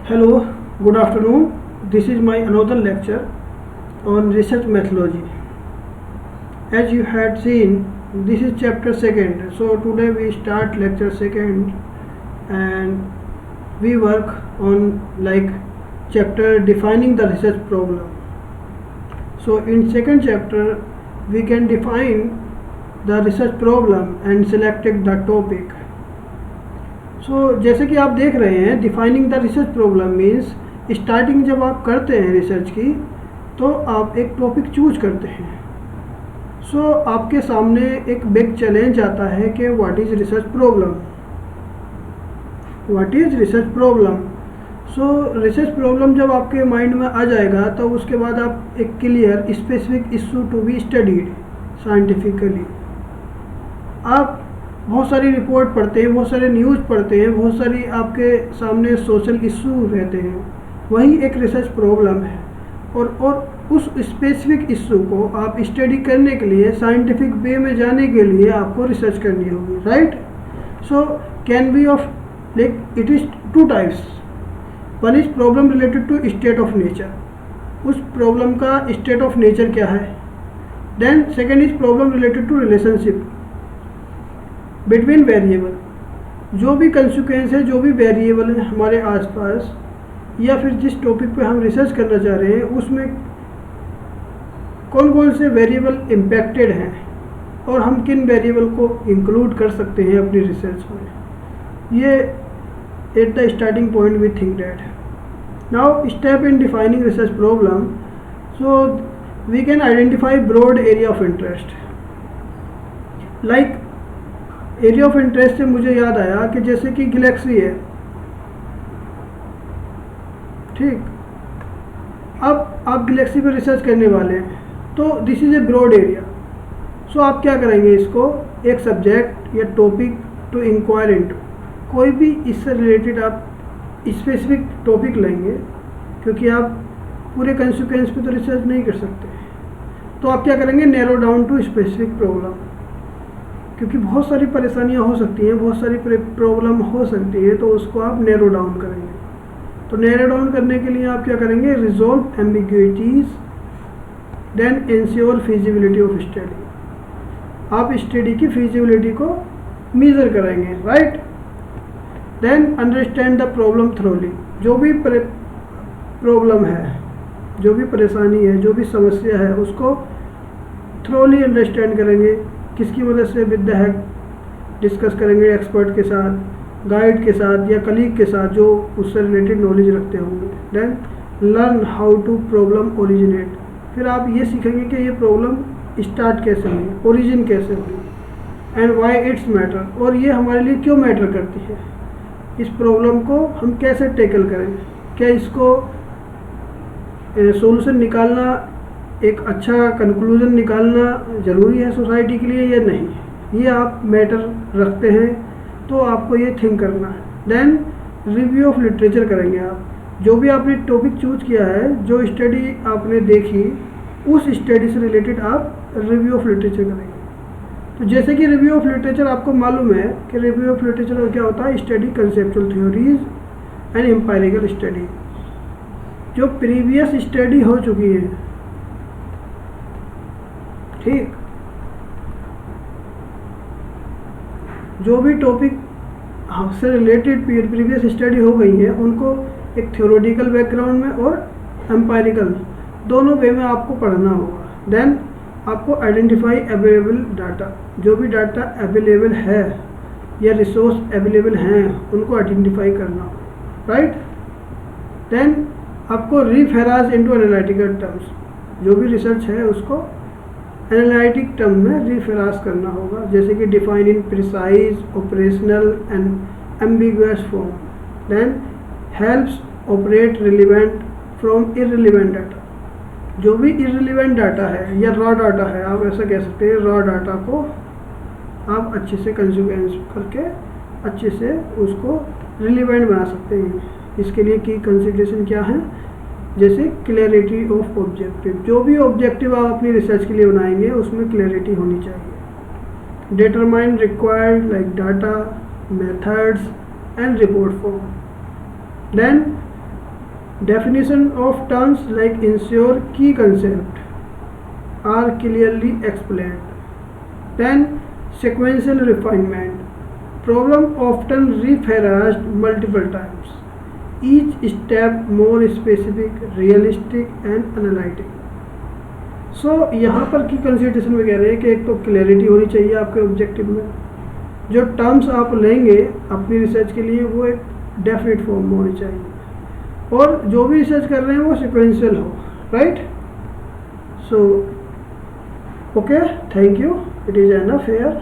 Hello, good afternoon. This is my another lecture on research methodology. As you had seen, this is chapter 2nd. So today we start lecture 2nd and we work on chapter defining the research problem. So in second chapter we can define the research problem and selected the topic. जैसे कि आप देख रहे हैं, defining the research problem means starting जब आप करते हैं रिसर्च की तो आप एक टॉपिक चूज करते हैं. आपके सामने एक बिग चैलेंज आता है कि what is research problem. Research problem जब आपके माइंड में आ जाएगा तो उसके बाद आप एक clear specific issue to be studied scientifically. आप बहुत सारी रिपोर्ट पढ़ते हैं, बहुत सारे न्यूज़ पढ़ते हैं, बहुत सारी आपके सामने सोशल इशू रहते हैं, वही एक रिसर्च प्रॉब्लम है. और उस स्पेसिफिक इशू को आप स्टडी करने के लिए साइंटिफिक वे में जाने के लिए आपको रिसर्च करनी होगी, right. Can be of it is two types. One is problem related to state of nature. उस प्रॉब्लम का स्टेट ऑफ नेचर क्या है. Then second is problem related to relationship between variable. जो भी कंसिक्वेंस है, जो भी वेरिएबल है हमारे आसपास या फिर जिस टॉपिक पे हम रिसर्च करना चाह रहे हैं उसमें कौन कौन से वेरिएबल इम्पैक्टेड हैं और हम किन वेरिएबल को इंक्लूड कर सकते हैं अपनी रिसर्च में. ये at the starting point we think that. Now step in defining research problem. We can identify broad area of interest. Area of interest से मुझे याद आया कि जैसे कि गैलेक्सी है, ठीक. अब आप गैलेक्सी पर रिसर्च करने वाले हैं तो this is a broad area. आप क्या करेंगे, इसको एक सब्जेक्ट या टॉपिक टू इंक्वायर इनटू. कोई भी इससे रिलेटेड आप स्पेसिफिक टॉपिक लेंगे क्योंकि आप पूरे कंसिक्वेंस पे तो रिसर्च नहीं कर सकते. तो आप क्या करेंगे, narrow down to specific problem. क्योंकि बहुत सारी परेशानियां हो सकती हैं, बहुत सारी प्रॉब्लम हो सकती है, तो उसको आप नैरो डाउन करेंगे. तो नैरो डाउन करने के लिए आप क्या करेंगे, resolve ambiguities then ensure feasibility of study. आप स्टडी की फिजिबिलिटी को मेजर करेंगे, right. Then understand the problem thoroughly. जो भी प्रॉब्लम है, जो भी परेशानी है, जो भी समस्या है, उसको थ्रोली अंडरस्टैंड करेंगे. किसकी मदद से, विद द हेल्प डिस्कस करेंगे एक्सपर्ट के साथ, गाइड के साथ या कलीग के साथ जो उससे रिलेटेड नॉलेज रखते होंगे. Then learn how to problem originate. फिर आप ये सीखेंगे कि ये प्रॉब्लम स्टार्ट कैसे हुई, ओरिजिन कैसे हुई, एंड वाई इट्स मैटर. और ये हमारे लिए क्यों मैटर करती है. इस प्रॉब्लम को हम कैसे टैकल करें. क्या इसको सॉल्यूशन निकालना, एक अच्छा कंक्लूजन निकालना ज़रूरी है सोसाइटी के लिए या नहीं, ये आप मैटर रखते हैं तो आपको ये थिंक करना है. देन रिव्यू ऑफ लिटरेचर करेंगे. आप जो भी आपने टॉपिक चूज किया है, जो स्टडी आपने देखी, उस स्टडी से रिलेटेड आप रिव्यू ऑफ लिटरेचर करेंगे. तो जैसे कि रिव्यू ऑफ लिटरेचर आपको मालूम है कि रिव्यू ऑफ लिटरेचर क्या होता है, study conceptual theories and empirical study. जो प्रीवियस स्टडी हो चुकी है, ठीक, जो भी टॉपिक हमसे रिलेटेड प्रीवियस स्टडी हो गई है उनको एक थ्योरेटिकल बैकग्राउंड में और एम्पायरिकल दोनों वे में आपको पढ़ना होगा. देन आपको आइडेंटिफाई अवेलेबल डाटा. जो भी डाटा अवेलेबल है या रिसोर्स अवेलेबल हैं उनको आइडेंटिफाई करना होगा, राइट. देन आपको रिफेराज इनटू एनालिटिकल टर्म्स. जो भी रिसर्च है उसको एनालिटिक टर्म में रिफेरास करना होगा. जैसे कि define in precise, operational and ambiguous form. Then helps operate relevant from irrelevant data. जो भी इररिलेवेंट डाटा है या रॉ डाटा है, आप ऐसा कह सकते हैं, रॉ डाटा को आप अच्छे से कंसिक्वेंस करके अच्छे से उसको रिलेवेंट बना सकते हैं. इसके लिए की कंसिडरेशन क्या है, जैसे क्लैरिटी ऑफ ऑब्जेक्टिव. जो भी ऑब्जेक्टिव आप अपनी रिसर्च के लिए बनाएंगे उसमें क्लैरिटी होनी चाहिए. Determine required data, methods and report form. Then Definition of terms like ensure key concept are clearly explained. Then sequential refinement. Problem often rephrased multiple times. Each step more specific, realistic and analytic. सो यहाँ पर की consideration में कह रहे हैं कि एक तो क्लैरिटी होनी चाहिए आपके ऑब्जेक्टिव में, जो टर्म्स आप लेंगे अपनी रिसर्च के लिए वो एक डेफिनेट फॉर्म में होनी चाहिए, और जो भी रिसर्च कर रहे हैं वो सिक्वेंशियल हो, right. So okay, thank you, it is enough here.